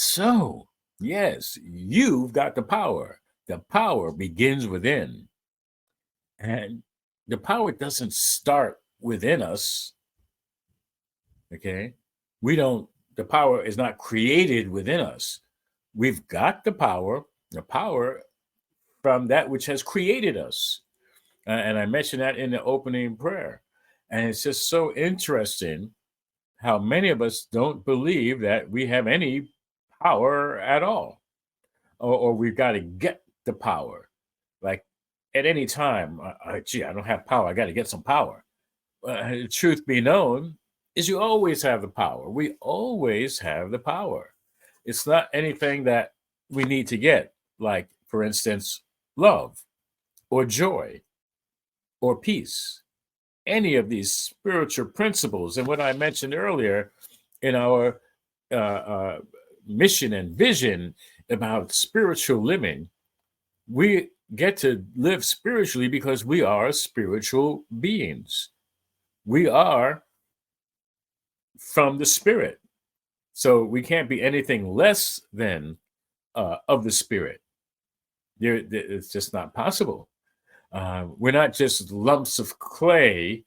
So, yes, you've got the power. The power begins within. And the power doesn't start within us. Okay. We don't, the power is not created within us. We've got the power from that which has created us. And I mentioned that in the opening prayer. And it's just so interesting how many of us don't believe that we have any power at all, or we've got to get the power. Like at any time, gee, I don't have power. I got to get some power. Truth be known, is you always have the power. We always have the power. It's not anything that we need to get, like, for instance, love or joy or peace, any of these spiritual principles. And what I mentioned earlier in our uh, uh, mission and vision about spiritual living, we get to live spiritually because we are spiritual beings. We are from the spirit. So we can't be anything less than of the spirit. It's just not possible. We're not just lumps of clay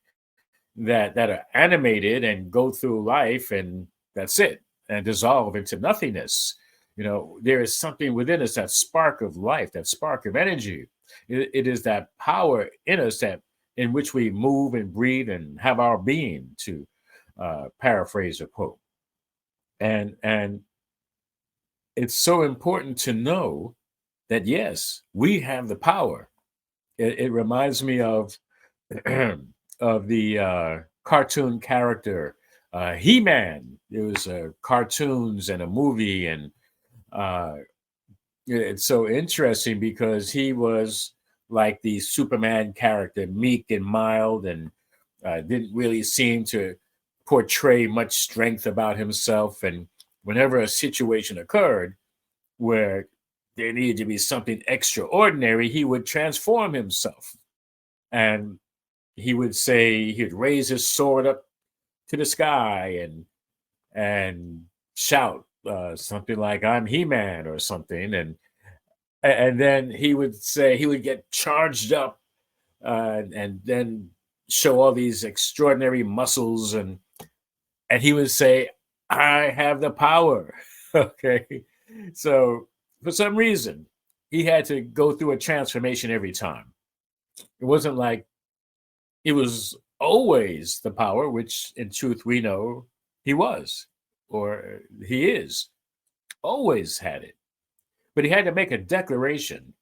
that are animated and go through life and that's it and dissolve into nothingness. There is something within us, that spark of life, that spark of energy. It is that power in us that in which we move and breathe and have our being, to paraphrase a quote. And it's so important to know that yes, we have the power. It reminds me of of the cartoon character He-Man. It was cartoons and a movie, and uh, it's so interesting because he was like the Superman character, meek and mild, and didn't really seem to portray much strength about himself. And whenever a situation occurred where there needed to be something extraordinary, he would transform himself. And he would say, he'd raise his sword up to the sky and shout something like "I'm He-Man" or something, and then he would say, he would get charged up and then show all these extraordinary muscles, and he would say, "I have the power." Okay, so for some reason he had to go through a transformation every time. It wasn't like it was always the power, which in truth we know he was, or he is, always had it. But he had to make a declaration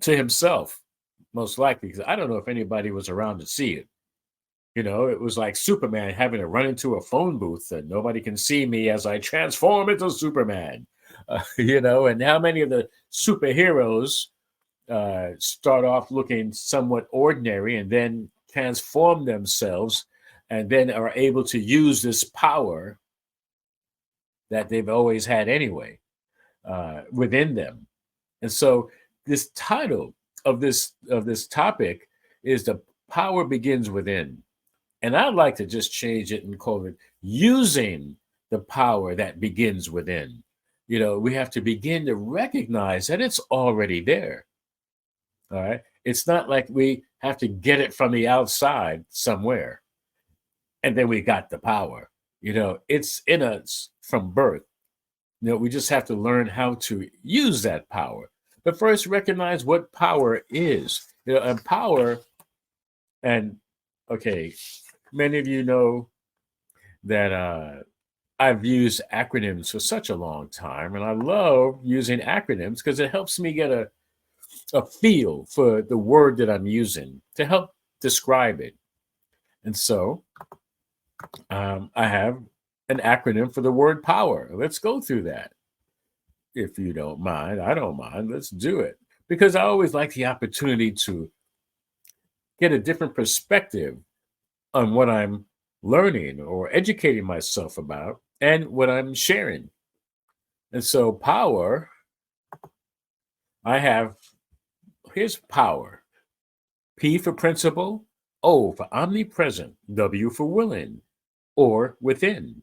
to himself, most likely, because I don't know if anybody was around to see it. It was like Superman having to run into a phone booth and nobody can see me as I transform into Superman. And how many of the superheroes start off looking somewhat ordinary and then transform themselves and then are able to use this power that they've always had anyway within them. And so this title of this topic is "The Power Begins Within." And I'd like to just change it and call it "Using the Power That Begins Within." We have to begin to recognize that it's already there. All right. It's not like we have to get it from the outside somewhere and then we got the power. It's in us from birth. We just have to learn how to use that power. But first, recognize what power is. And power, and okay, many of you know that I've used acronyms for such a long time, and I love using acronyms because it helps me get a feel for the word that I'm using to help describe it. And so I have an acronym for the word power. Let's go through that. If you don't mind, I don't mind. Let's do it. Because I always like the opportunity to get a different perspective on what I'm learning or educating myself about and what I'm sharing. And so, power, I have, here's power: P for principle, O for omnipresent, W for willing or within,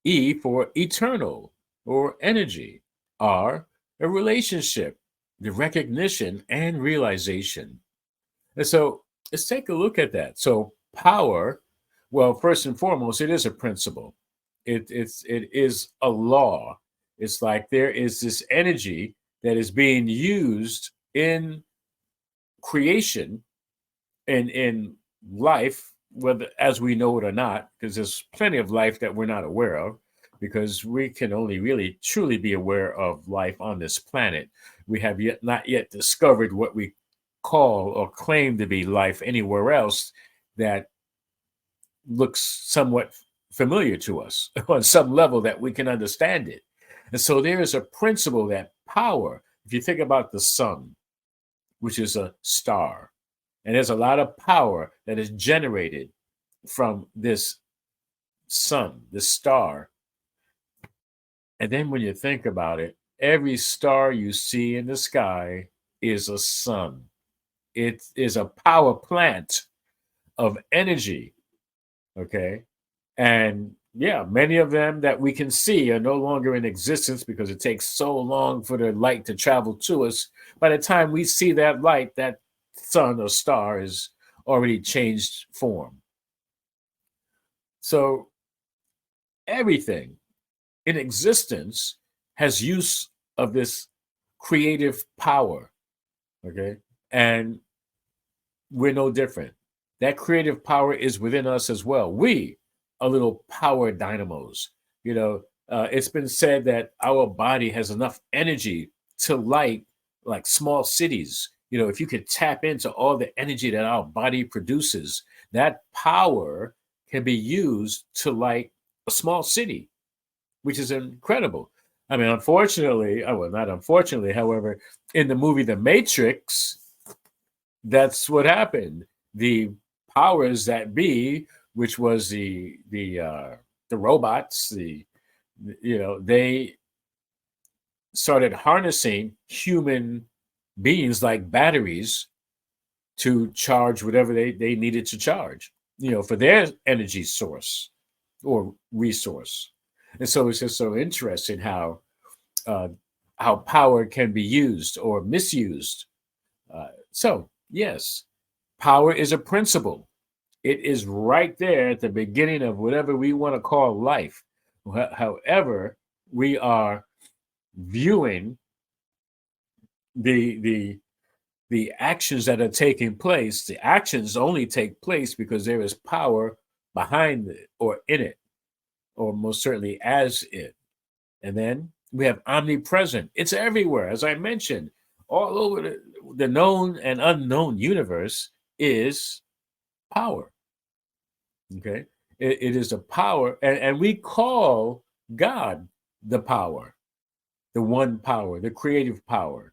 E for eternal, or energy are a relationship, the recognition and realization. And so let's take a look at that. So power, well, first and foremost, it is a principle. It is a law. It's like there is this energy that is being used in creation and in life, whether as we know it or not, because there's plenty of life that we're not aware of, because we can only really truly be aware of life on this planet. We have yet not yet discovered what we call or claim to be life anywhere else that looks somewhat familiar to us on some level that we can understand it. And so there is a principle that power, if you think about the sun, which is a star, and there's a lot of power that is generated from this sun, this star. And then when you think about it, every star you see in the sky is a sun. It is a power plant of energy. Okay. And yeah, many of them that we can see are no longer in existence because it takes so long for the light to travel to us. By the time we see that light, that sun or star is already changed form. So everything in existence has use of this creative power. Okay. And we're no different. That creative power is within us as well. We are little power dynamos. It's been said that our body has enough energy to light like small cities. If you could tap into all the energy that our body produces, that power can be used to light a small city, which is incredible. I mean, unfortunately, well, not unfortunately, however, in the movie The Matrix, that's what happened. The powers that be, which was the robots, they started harnessing human beings like batteries to charge whatever they needed to charge, for their energy source or resource. And so it's just so interesting uh, how power can be used or misused. So yes, power is a principle. It is right there at the beginning of whatever we want to call life. However, we are viewing the the actions that are taking place. The actions only take place because there is power behind it or in it, or most certainly as it. And then we have omnipresent. It's everywhere, as I mentioned, all over the known and unknown universe is power. Okay. It is a power, and we call God the power, the one power, the creative power.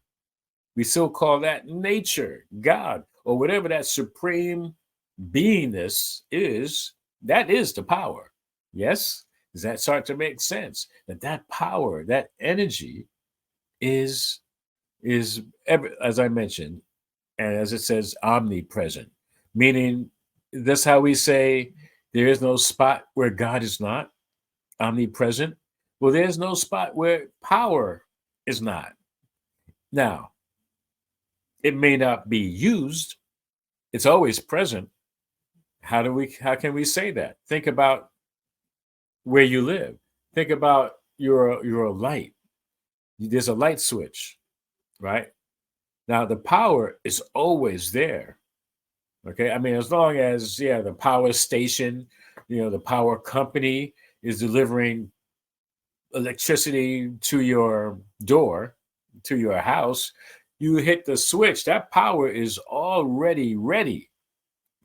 We still call that nature, God, or whatever that supreme beingness is. That is the power. Yes? Does that start to make sense? That power, that energy is as I mentioned, and as it says, omnipresent, meaning that's how we say there is no spot where God is not omnipresent. Well, there's no spot where power is not. Now, it may not be used, it's always present. How can we say that? Think about where you live. Think about your light. There's a light switch, right? Now the power is always there. Okay. I mean, as long as, yeah, the power station, the power company is delivering electricity to your door, to your house, you hit the switch, that power is already ready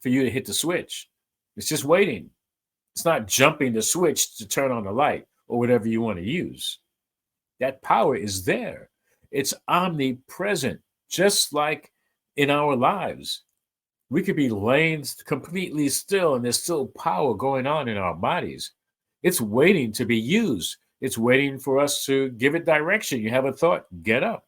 for you to hit the switch. It's just waiting. It's not jumping the switch to turn on the light or whatever you want to use. That power is there. It's omnipresent, just like in our lives. We could be laying completely still and there's still power going on in our bodies. It's waiting to be used. It's waiting for us to give it direction. You have a thought, get up,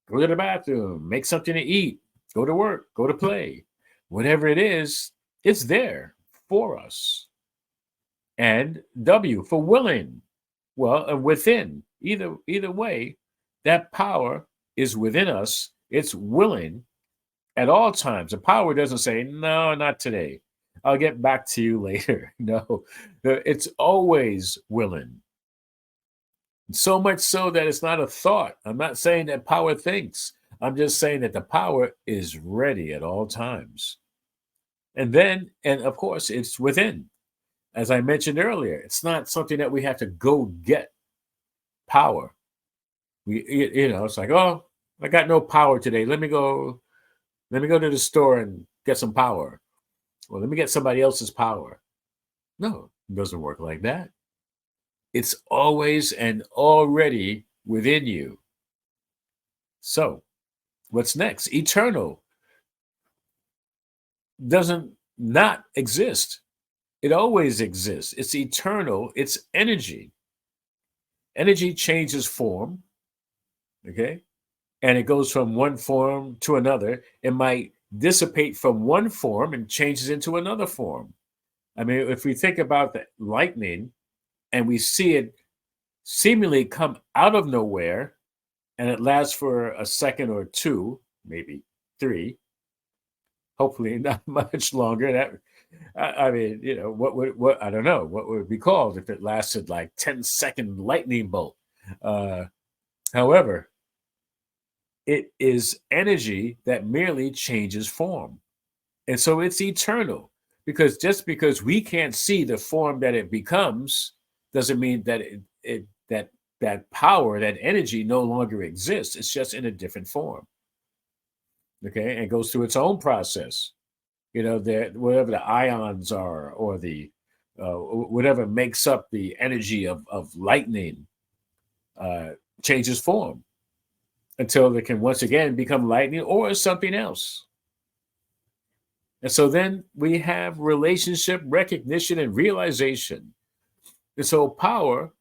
go to the bathroom, make something to eat, go to work, go to play. Whatever it is, it's there for us. And W for willing. Well, within. Either way, that power is within us. It's willing at all times. The power doesn't say, no, not today. I'll get back to you later. No, it's always willing. So much so that it's not a thought. I'm not saying that power thinks. I'm just saying that the power is ready at all times. And of course, it's within. As I mentioned earlier, it's not something that we have to go get power. It's like, oh, I got no power today. Let me go to the store and get some power. Or let me get somebody else's power. No, it doesn't work like that. It's always and already within you. So, what's next? Eternal doesn't not exist. It always exists. It's eternal. It's energy. Energy changes form, okay? And it goes from one form to another. It might dissipate from one form and changes into another form. I mean, if we think about the lightning and we see it seemingly come out of nowhere and it lasts for a second or two, maybe three, hopefully not much longer. I mean, what I don't know what would it be called if it lasted like 10-second lightning bolt. Uh, However, it is energy that merely changes form. And so it's eternal because just because we can't see the form that it becomes doesn't mean that that power, that energy no longer exists. It's just in a different form. Okay. And it goes through its own process. Whatever the ions are or the whatever makes up the energy of lightning uh, changes form until it can once again become lightning or something else. And so then we have relationship, recognition, and realization. And so power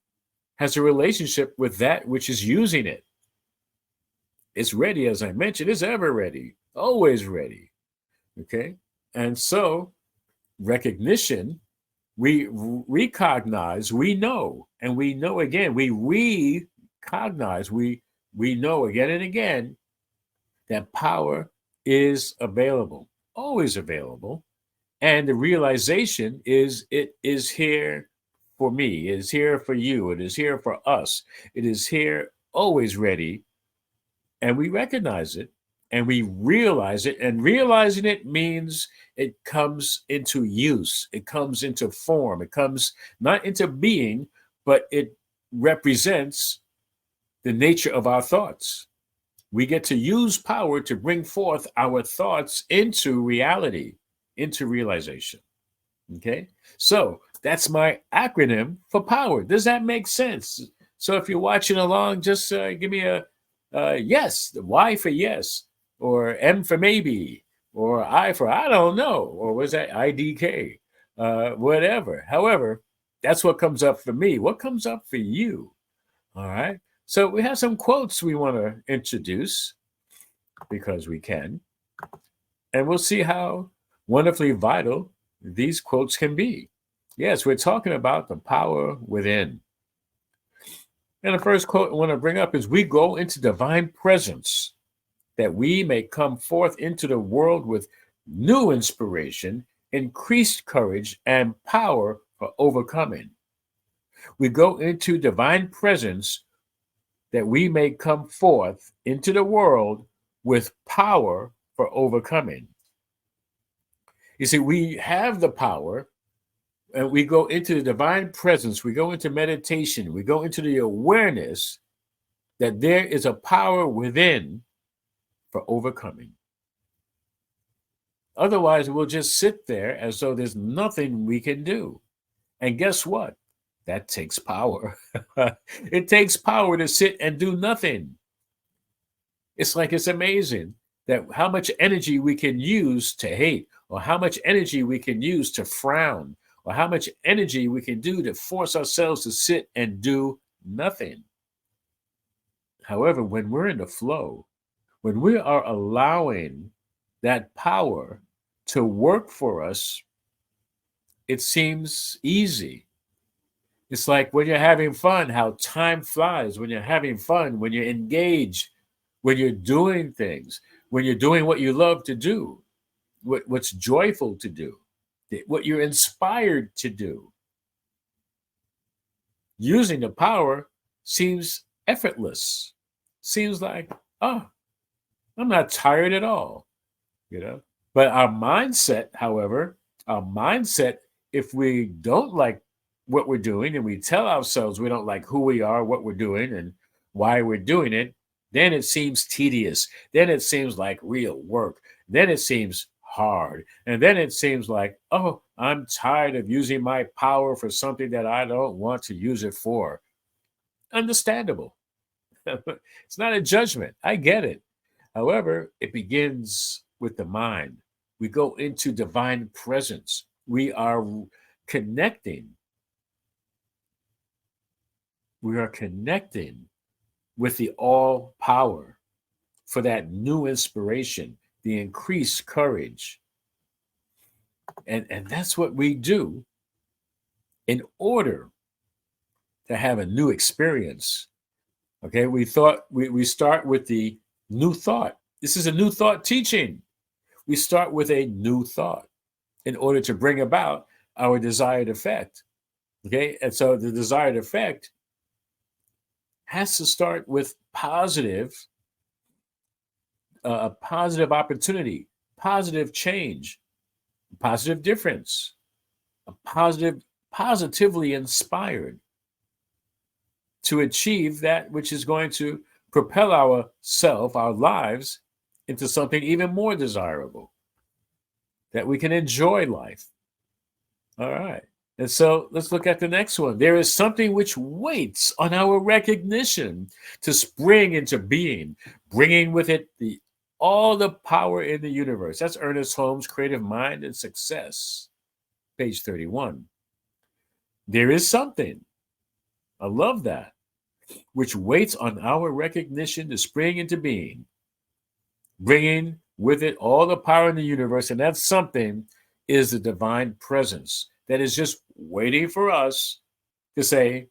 has a relationship with that which is using it. It's ready, as I mentioned, it's ever ready, always ready. Okay. And so recognition, we recognize, we know, and we know again, we recognize, we know again and again that power is available, always available. And the realization is it is here for me, it is here for you, it is here for us, it is here always ready. And we recognize it and we realize it. And realizing it means it comes into use, it comes into form, it comes not into being, but it represents the nature of our thoughts. We get to use power to bring forth our thoughts into reality, into realization. Okay. So that's my acronym for power. Does that make sense? So if you're watching along, just give me a yes, the Y for yes, or M for maybe, or I for I don't know, or was that IDK? Whatever. However, that's what comes up for me. What comes up for you? All right. So we have some quotes we want to introduce because we can, and we'll see how wonderfully vital these quotes can be. Yes, we're talking about the power within. And the first quote I want to bring up is we go into divine presence that we may come forth into the world with new inspiration, increased courage, and power for overcoming. We go into divine presence that we may come forth into the world with power for overcoming. You see, we have the power and we go into the divine presence, we go into meditation, we go into the awareness that there is a power within for overcoming. Otherwise, we'll just sit there as though there's nothing we can do. And guess what? That takes power. It takes power to sit and do nothing. It's amazing that how much energy we can use to hate, or how much energy we can use to frown, or how much energy we can do to force ourselves to sit and do nothing. However, when we're in the flow, when we are allowing that power to work for us, it seems easy. It's like when you're having fun, how time flies when you're having fun, when you're engaged, when you're doing things, when you're doing what you love to do, what's joyful to do, what you're inspired to do. Using the power seems effortless. Seems like, oh, I'm not tired at all, you know. But our mindset, however, our mindset, if we don't like what we're doing and we tell ourselves we don't like who we are, what we're doing, and why we're doing it, then it seems tedious. Then it seems like real work. Then it seems hard. And then it seems like, oh, I'm tired of using my power for something that I don't want to use it for. Understandable. It's not a judgment. I get it. However, it begins with the mind. We go into divine presence. We are connecting. We are connecting with the all power for that new inspiration, the increased courage. And that's what we do in order to have a new experience. Okay, we start with the new thought. This is a new thought teaching. We start with a new thought in order to bring about our desired effect. Okay, and so the desired effect has to start with a positive opportunity, positive change, positive difference, a positively inspired to achieve that which is going to propel our lives into something even more desirable, that we can enjoy life. All right. And so let's look at the next one. There is something which waits on our recognition to spring into being, bringing with it all the power in the universe. That's Ernest Holmes' Creative Mind and Success, page 31. There is something, I love that, which waits on our recognition to spring into being, bringing with it all the power in the universe. And that something is the divine presence that is just waiting for us to say,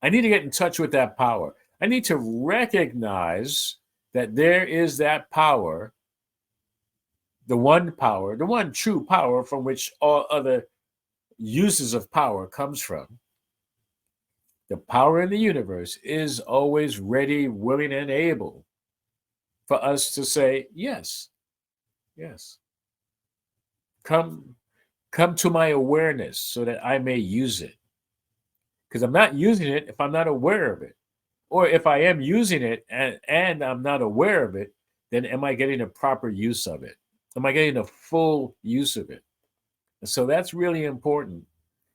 I need to get in touch with that power. I need to recognize that there is that power, the one true power from which all other uses of power comes from. The power in the universe is always ready, willing, and able for us to say, yes, yes. Come to my awareness so that I may use it. Because I'm not using it if I'm not aware of it. Or if I am using it and I'm not aware of it, then am I getting a proper use of it? Am I getting a full use of it? And so that's really important,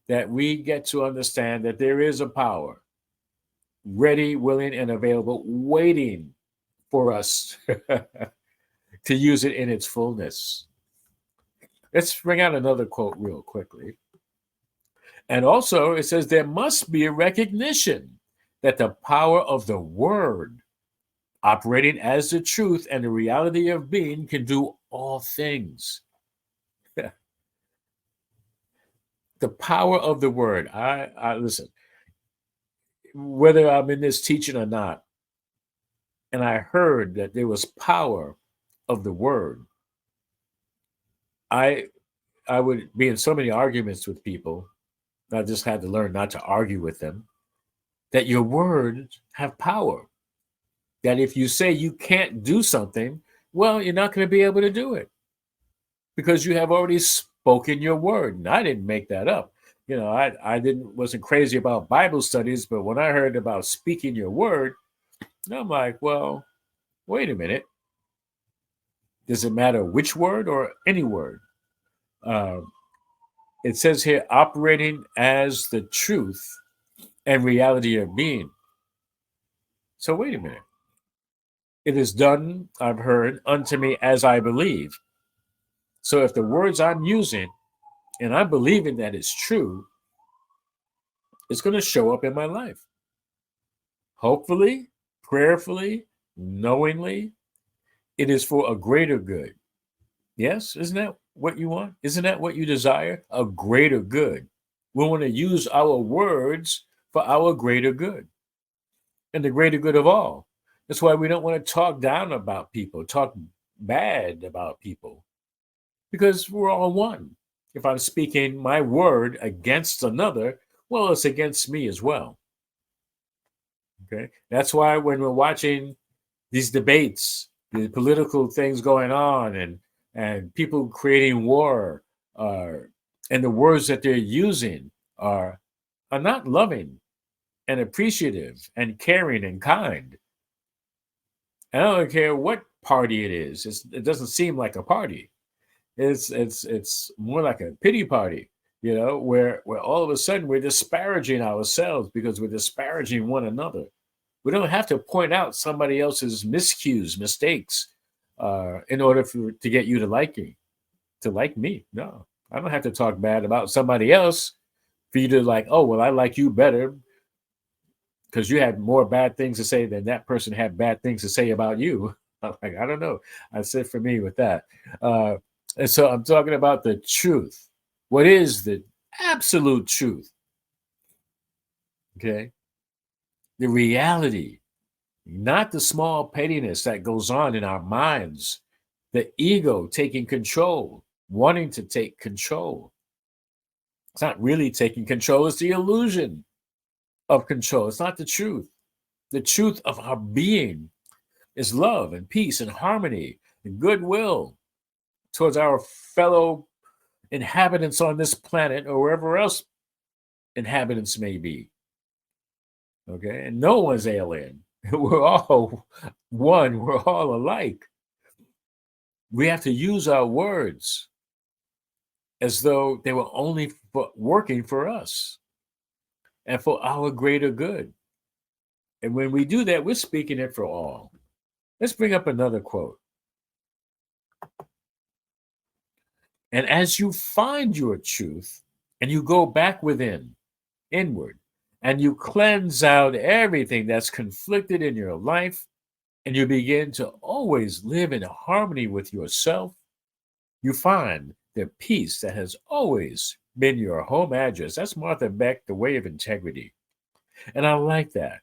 that we get to understand that there is a power ready, willing, and available, waiting for us to use it in its fullness. Let's bring out another quote real quickly. And also, it says there must be a recognition that the power of the word, operating as the truth and the reality of being, can do all things. The power of the word. I listen, whether I'm in this teaching or not, and I heard that there was power of the word, I would be in so many arguments with people. I just had to learn not to argue with them. That your words have power. That if you say you can't do something, well, you're not going to be able to do it because you have already spoken your word. And I didn't make that up. You know, I wasn't crazy about Bible studies, but when I heard about speaking your word, I'm like, well, wait a minute. Does it matter which word or any word? Um, it says here, operating as the truth and reality of being. So wait a minute. It is done, I've heard, unto me as I believe. So if the words I'm using and I'm believing that it's true, it's going to show up in my life. Hopefully, prayerfully, knowingly, it is for a greater good. Yes, isn't that what you want? Isn't that what you desire? A greater good. We want to use our words for our greater good and the greater good of all. That's why we don't want to talk down about people, talk bad about people, because we're all one. If I'm speaking my word against another, well, it's against me as well. Okay. That's why when we're watching these debates, the political things going on, and people creating war, uh, and the words that they're using are not loving and appreciative and caring and kind. And I don't care what party it is. It doesn't seem like a party. It's more like a pity party, where all of a sudden we're disparaging ourselves because we're disparaging one another. We don't have to point out somebody else's miscues, mistakes, in order to get you to like me. No, I don't have to talk bad about somebody else for you to like. Oh well, I like you better because you had more bad things to say than that person had bad things to say about you. I'm like, I don't know. That's it for me with that. Uh, and so I'm talking about the truth. What is the absolute truth? Okay. The reality, not the small pettiness that goes on in our minds, the ego taking control, wanting to take control. It's not really taking control, it's the illusion of control. It's not the truth. The truth of our being is love and peace and harmony and goodwill towards our fellow inhabitants on this planet or wherever else inhabitants may be. Okay. And no one's alien. We're all one. We're all alike. We have to use our words as though they were only working for us and for our greater good. And when we do that, we're speaking it for all. Let's bring up another quote. And as you find your truth and you go back inward, and you cleanse out everything that's conflicted in your life, and you begin to always live in harmony with yourself, you find the peace that has always been your home address. That's Martha Beck, The Way of Integrity. And I like that.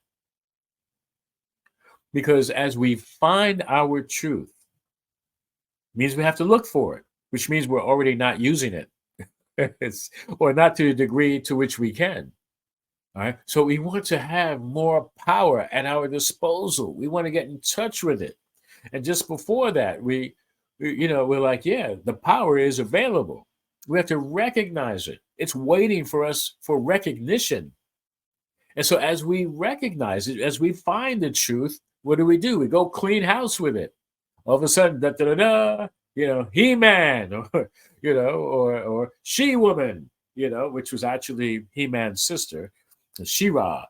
Because as we find our truth, means we have to look for it, which means we're already not using it. Or not to the degree to which we can. All right. So we want to have more power at our disposal. We want to get in touch with it. And just before that, we're like, yeah, the power is available. We have to recognize it. It's waiting for us for recognition. And so as we recognize it, as we find the truth, what do? We go clean house with it. All of a sudden, He-Man, or She-Woman, which was actually He-Man's sister, She-Ra,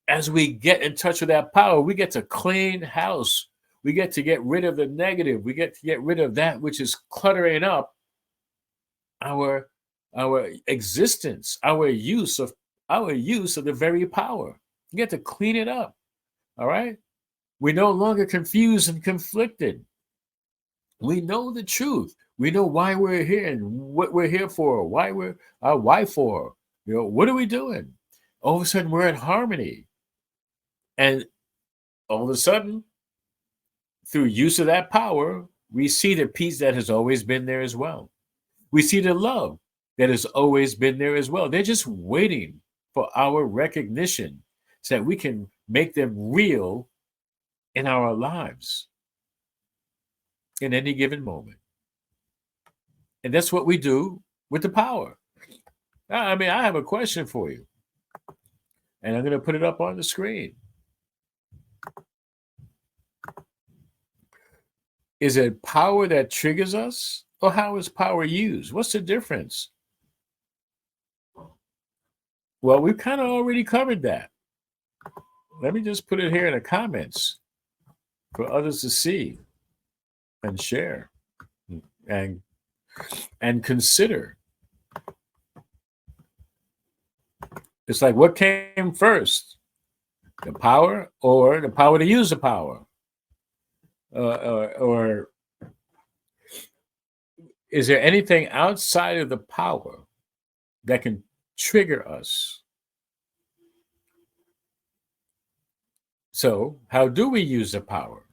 as we get in touch with that power, we get to clean house. We get to get rid of the negative. We get to get rid of that which is cluttering up our existence, our use of the very power. You get to clean it up. All right. We're no longer confused and conflicted. We know the truth. We know why we're here and what we're here for, why for. What are we doing? All of a sudden, we're in harmony. And all of a sudden, through use of that power, we see the peace that has always been there as well. We see the love that has always been there as well. They're just waiting for our recognition so that we can make them real in our lives in any given moment. And that's what we do with the power. I mean, I have a question for you, and I'm going to put it up on the screen. Is it power that triggers us, or how is power used? What's the difference? Well, we've kind of already covered that. Let me just put it here in the comments for others to see and share and consider. It's like, what came first? The power or the power to use the power? Or is there anything outside of the power that can trigger us. So, how do we use the power?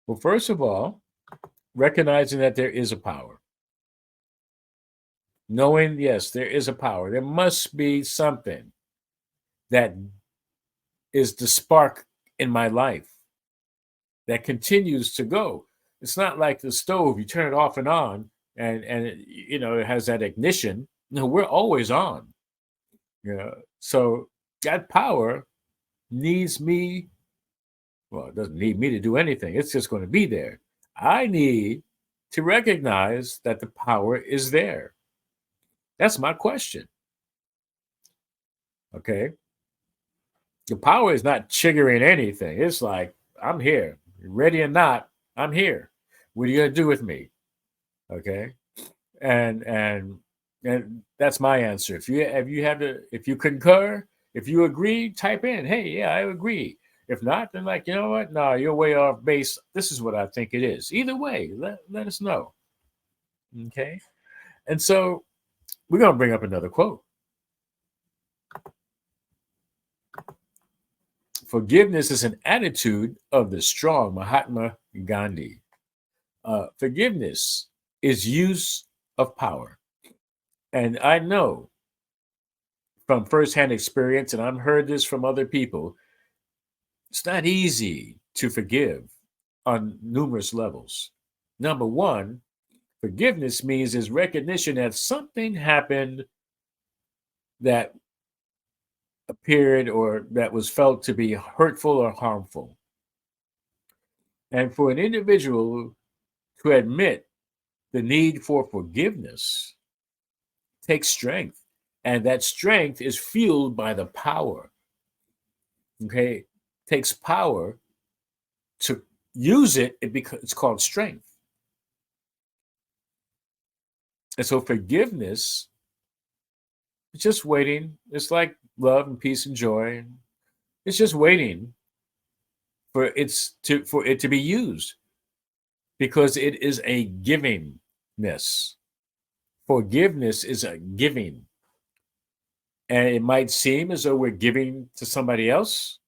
Well, first of all, recognizing that there is a power. Knowing, yes, there is a power. There must be something that is the spark in my life that continues to go. It's not like the stove, you turn it off and on and it has that ignition. No, we're always on. So that power needs me. Well, it doesn't need me to do anything. It's just going to be there. I need to recognize that the power is there. That's my question. Okay. The power is not triggering anything. It's like, I'm here. Ready or not, I'm here. What are you going to do with me? Okay. And that's my answer. If you concur, if you agree, type in, hey, yeah, I agree. If not, then like, you know what? No, you're way off base. This is what I think it is. Either way, let us know. Okay. And so we're going to bring up another quote. Forgiveness is an attitude of the strong, Mahatma Gandhi. Forgiveness is use of power. And I know from firsthand experience, and I've heard this from other people, it's not easy to forgive on numerous levels. Number one, forgiveness means is recognition that something happened that appeared or that was felt to be hurtful or harmful. And for an individual to admit the need for forgiveness takes strength. And that strength is fueled by the power. Okay. Takes power to use it, it's called strength. And so forgiveness is just waiting. It's like love and peace and joy. It's just waiting for it to be used because it is a givingness. Forgiveness is a giving. And it might seem as though we're giving to somebody else,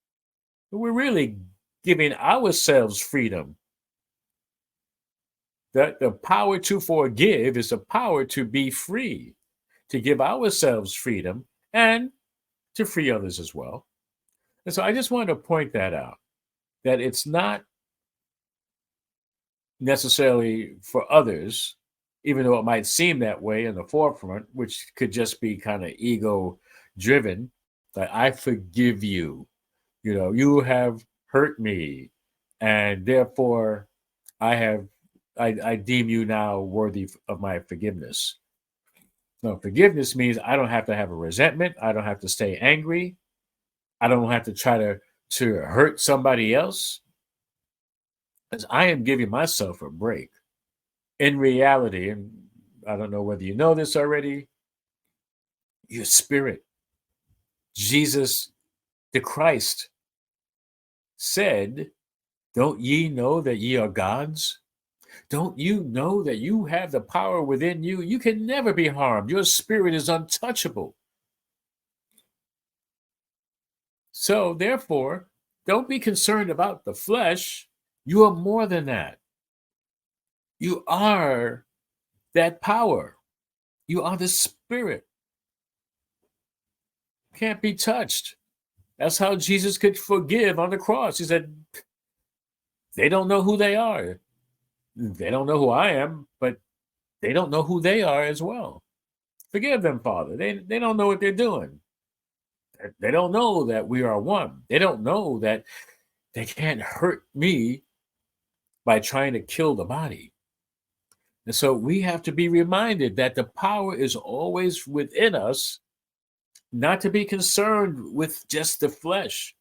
but we're really giving ourselves freedom. The power to forgive is the power to be free, to give ourselves freedom and to free others as well. And so I just wanted to point that out, that it's not necessarily for others, even though it might seem that way in the forefront, which could just be kind of ego driven, that I forgive you. You have hurt me, and therefore I deem you now worthy of my forgiveness. No, forgiveness means I don't have to have a resentment. I don't have to stay angry. I don't have to try to hurt somebody else. As I am giving myself a break. In reality, and I don't know whether you know this already, your spirit, Jesus the Christ, said, don't ye know that ye are gods? Don't you know that you have the power within you? You can never be harmed. Your spirit is untouchable. So therefore, don't be concerned about the flesh. You are more than that. You are that power. You are the spirit. Can't be touched. That's how Jesus could forgive on the cross. He said, they don't know who they are. They don't know who I am, but they don't know who they are as well. Forgive them, Father. They don't know what they're doing. They don't know that we are one. They don't know that they can't hurt me by trying to kill the body. And so we have to be reminded that the power is always within us, not to be concerned with just the flesh,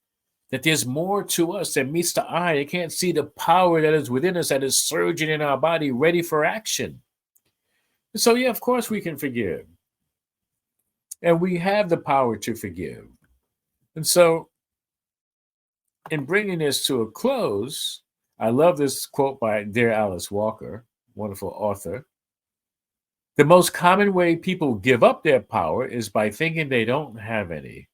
that there's more to us than meets the eye. They can't see the power that is within us, that is surging in our body, ready for action. And so, yeah, of course we can forgive. And we have the power to forgive. And so, in bringing this to a close, I love this quote by dear Alice Walker, wonderful author. The most common way people give up their power is by thinking they don't have any.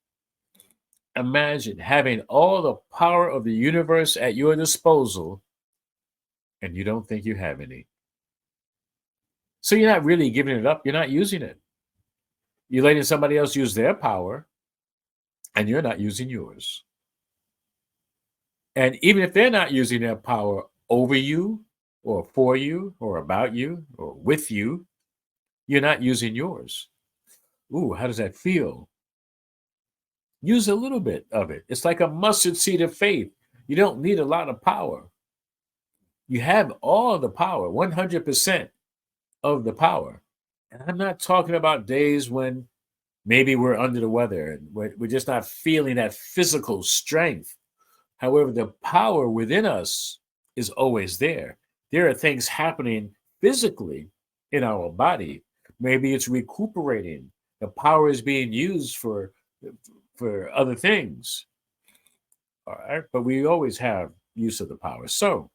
Imagine having all the power of the universe at your disposal and you don't think you have any. So you're not really giving it up, you're not using it. You're letting somebody else use their power and you're not using yours. And even if they're not using their power over you or for you or about you or with you, you're not using yours. Ooh, how does that feel? Use a little bit of it. It's like a mustard seed of faith. You don't need a lot of power. You have all the power, 100% of the power. And I'm not talking about days when maybe we're under the weather and we're just not feeling that physical strength. However, the power within us is always there. There are things happening physically in our body. Maybe it's recuperating. The power is being used for other things. All right, but we always have use of the power. So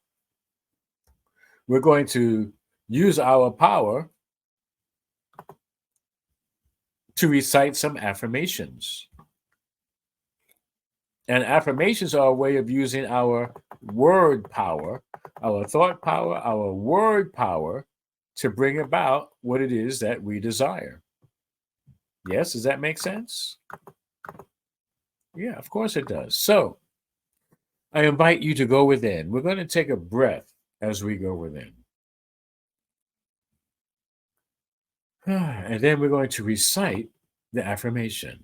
we're going to use our power to recite some affirmations. And affirmations are a way of using our word power, our thought power, our word power to bring about what it is that we desire. Yes, does that make sense? Yeah, of course it does. So I invite you to go within. We're going to take a breath as we go within. And then we're going to recite the affirmation.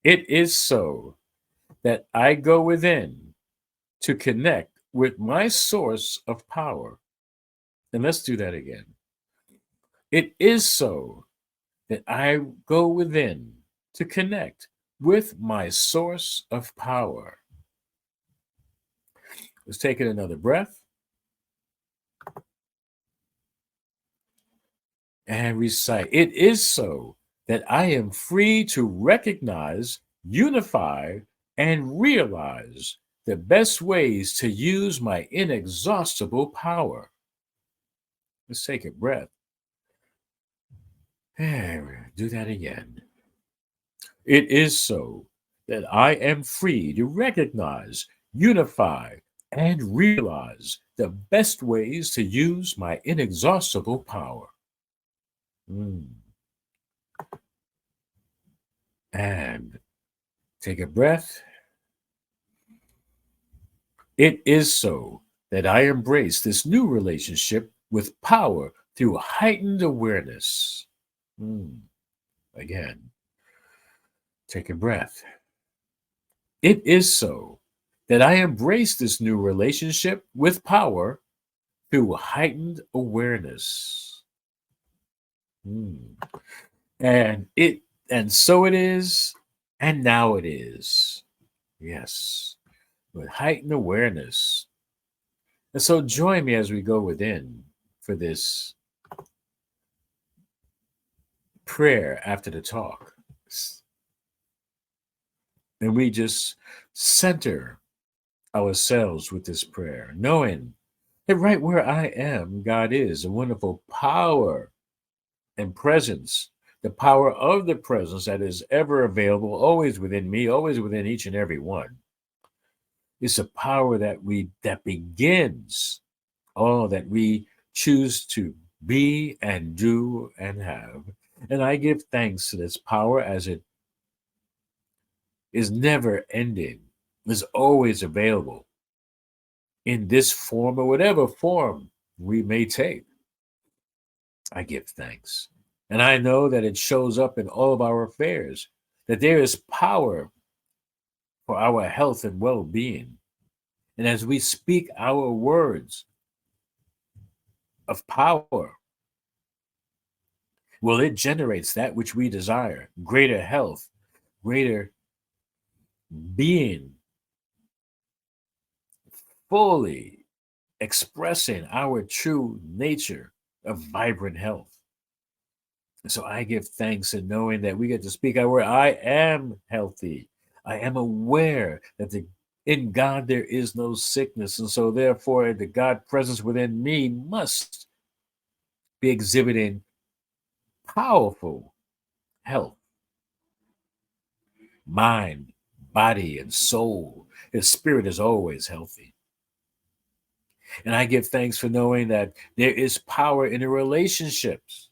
It is so that I go within to connect with my source of power. And let's do that again. It is so that I go within to connect with my source of power. Let's take in another breath. And recite. It is so that I am free to recognize, unify, and realize the best ways to use my inexhaustible power. Let's take a breath. And do that again. It is so that I am free to recognize, unify, and realize the best ways to use my inexhaustible power. And take a breath. It is so that I embrace this new relationship with power through heightened awareness. Again, take a breath. It is so that I embrace this new relationship with power through heightened awareness. And so it is, and now it is. Yes, with heightened awareness. And so join me as we go within for this prayer after the talk. And we just center ourselves with this prayer, knowing that right where I am, God is a wonderful power and presence, the power of the presence that is ever available, always within me, always within each and every one. It's a power that begins all that we choose to be and do and have. And I give thanks to this power as it is never ending, is always available in this form or whatever form we may take. I give thanks. And I know that it shows up in all of our affairs, that there is power for our health and well being. And as we speak our words of power, well, it generates that which we desire: greater health, greater being, fully expressing our true nature of vibrant health. And so I give thanks in knowing that we get to speak our word. I am healthy. I am aware that the In God, there is no sickness. And so, therefore, the God presence within me must be exhibiting powerful health, mind, body, and soul. His spirit is always healthy. And I give thanks for knowing that there is power in the relationships,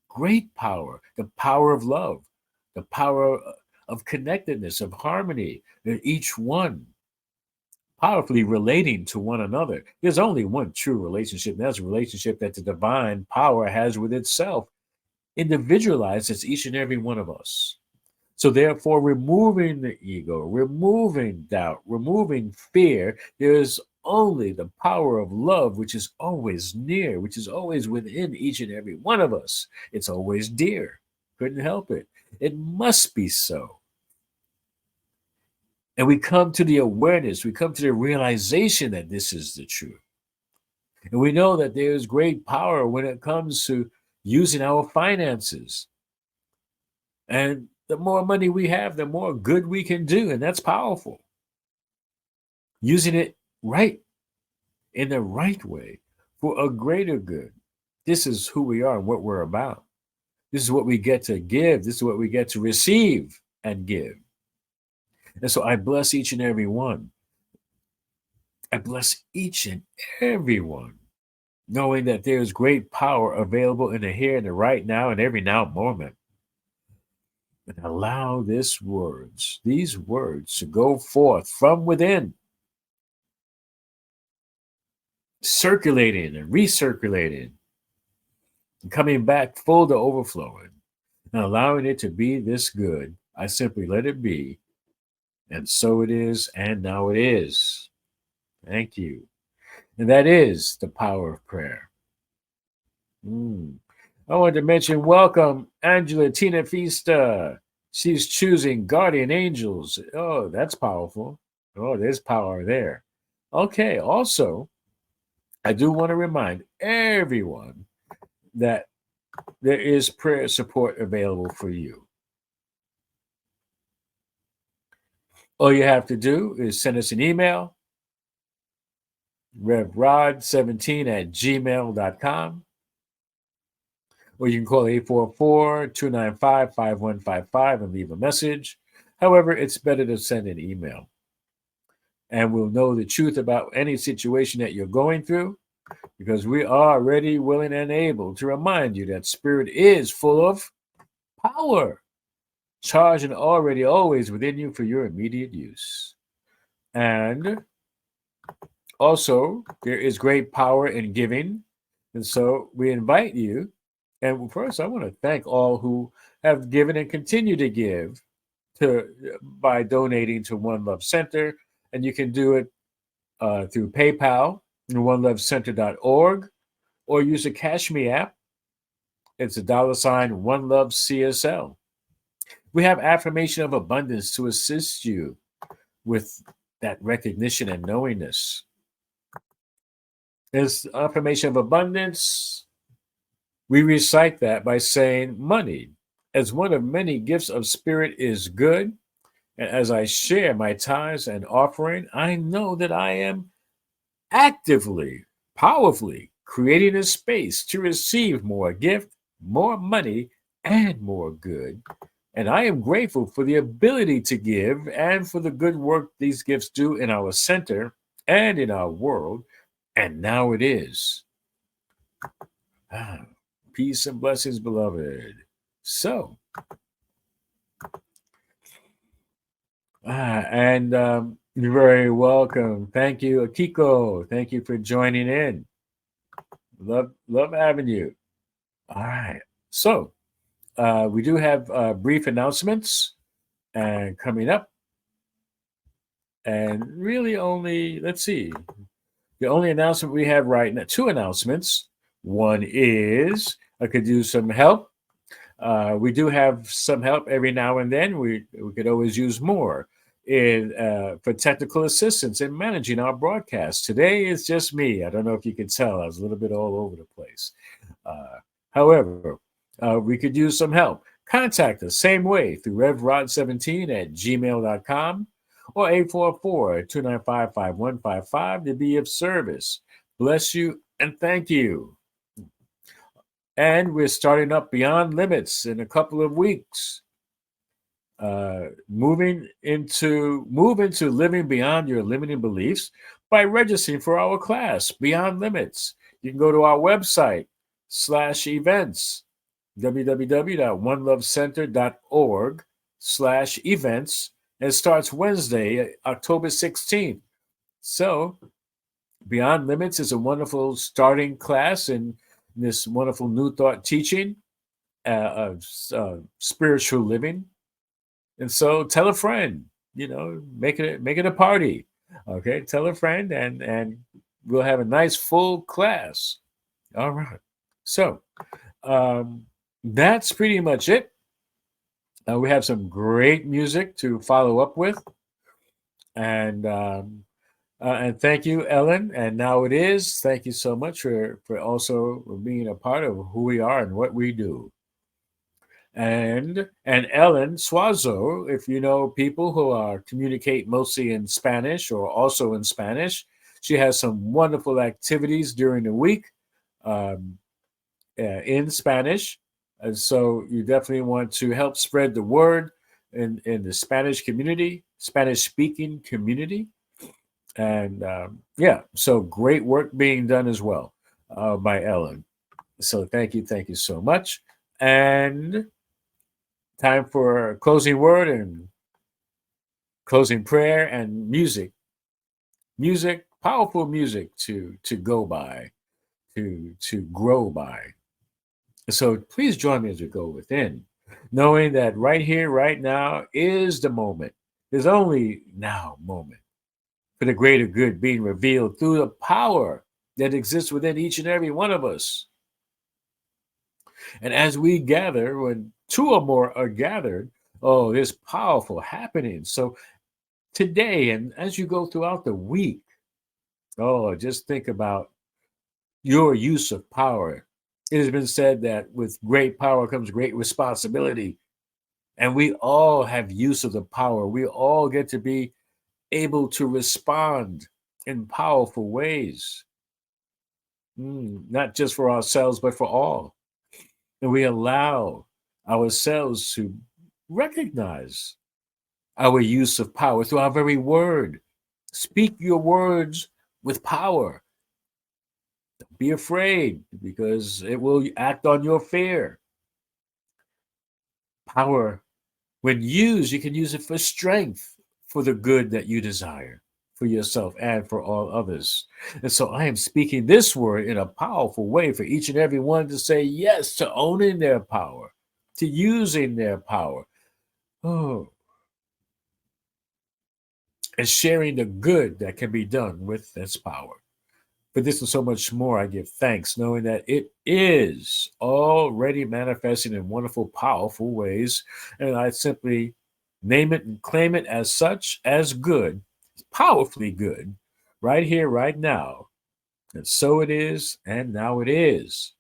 great power, the power of love, the power of connectedness, of harmony, that each one powerfully relating to one another. There's only one true relationship, and that's a relationship that the divine power has with itself, individualized as each and every one of us. So, therefore, removing the ego, removing doubt, removing fear, there's only the power of love, which is always near, which is always within each and every one of us. It's always dear. Couldn't help it. It must be so. And we come to the awareness, we come to the realization that this is the truth. And we know that there is great power when it comes to using our finances. And the more money we have, the more good we can do. And that's powerful. Using it right, in the right way, for a greater good. This is who we are and what we're about. This is what we get to give. This is what we get to receive and give. And so I bless each and every one. I bless each and every one, knowing that there is great power available in the here and the right now and every now moment. And allow these words to go forth from within, circulating and recirculating, and coming back full to overflowing, and allowing it to be this good. I simply let it be. And so it is, and now it is. Thank you. And that is the power of prayer. I wanted to mention, welcome, Angela Tina Fista. She's choosing guardian angels. Oh, that's powerful. Oh, there's power there. Okay, also, I do want to remind everyone that there is prayer support available for you. All you have to do is send us an email, revrod17@gmail.com, or you can call 844-295-5155 and leave a message. However, it's better to send an email. And we'll know the truth about any situation that you're going through, because we are ready, willing, and able to remind you that spirit is full of power, charged and already always within you for your immediate use. And also, there is great power in giving. And so we invite you. And first, I want to thank all who have given and continue to give by donating to One Love Center. And you can do it through PayPal, onelovecenter.org, or use the Cash Me app. It's $ One Love CSL. We have affirmation of abundance to assist you with that recognition and knowingness. There's affirmation of abundance. We recite that by saying, money, as one of many gifts of spirit, is good. And as I share my tithes and offering, I know that I am actively, powerfully creating a space to receive more gift, more money, and more good. And I am grateful for the ability to give and for the good work these gifts do in our center and in our world. And now it is. Peace and blessings, beloved. So, you're very welcome. Thank you, Akiko. Thank you for joining in. Love having you. All right. So, we do have brief announcements coming up. And really only, let's see, the only announcement we have right now, two announcements. One is I could use some help. We do have some help every now and then. We could always use more for technical assistance in managing our broadcast. Today is just me. I don't know if you can tell. I was a little bit all over the place. However, we could use some help. Contact us same way through revrod17@gmail.com, or 844-295-5155 to be of service. Bless you and thank you. And we're starting up Beyond Limits in a couple of weeks. Move into living beyond your limiting beliefs by registering for our class, Beyond Limits. You can go to our website /events, www.onelovecenter.org/events, and it starts Wednesday, October 16th. So Beyond Limits is a wonderful starting class in this wonderful New Thought teaching of spiritual living. And so tell a friend, make it a party. Okay, tell a friend, and we'll have a nice full class. All right. So that's pretty much it. We have some great music to follow up with, and thank you, Ellen. And now it is. Thank you so much for also being a part of who we are and what we do. And Ellen Suazo, if you know people who are communicate mostly in Spanish or also in Spanish, she has some wonderful activities during the week um, in Spanish. And so you definitely want to help spread the word in the Spanish community, Spanish speaking community. And yeah, so great work being done as well by Ellen. So thank you so much. And time for closing word and closing prayer and music, powerful music to go by, to grow by. So please join me as we go within, knowing that right here, right now is the moment. There's only now moment for the greater good being revealed through the power that exists within each and every one of us. And as we gather, when two or more are gathered, oh, there's powerful happening. So today, and as you go throughout the week, oh, just think about your use of power. It has been said that with great power comes great responsibility. And we all have use of the power. We all get to be able to respond in powerful ways, not just for ourselves, but for all. And we allow ourselves to recognize our use of power through our very word. Speak your words with power. Don't be afraid because it will act on your fear. Power, when used, you can use it for strength, for the good that you desire for yourself and for all others. And so I am speaking this word in a powerful way for each and every one to say yes to owning their power, to using their power. Oh, and sharing the good that can be done with this power. For this and so much more, I give thanks, knowing that it is already manifesting in wonderful, powerful ways. And I simply name it and claim it as such, as good, powerfully good, right here, right now. And so it is, and now it is.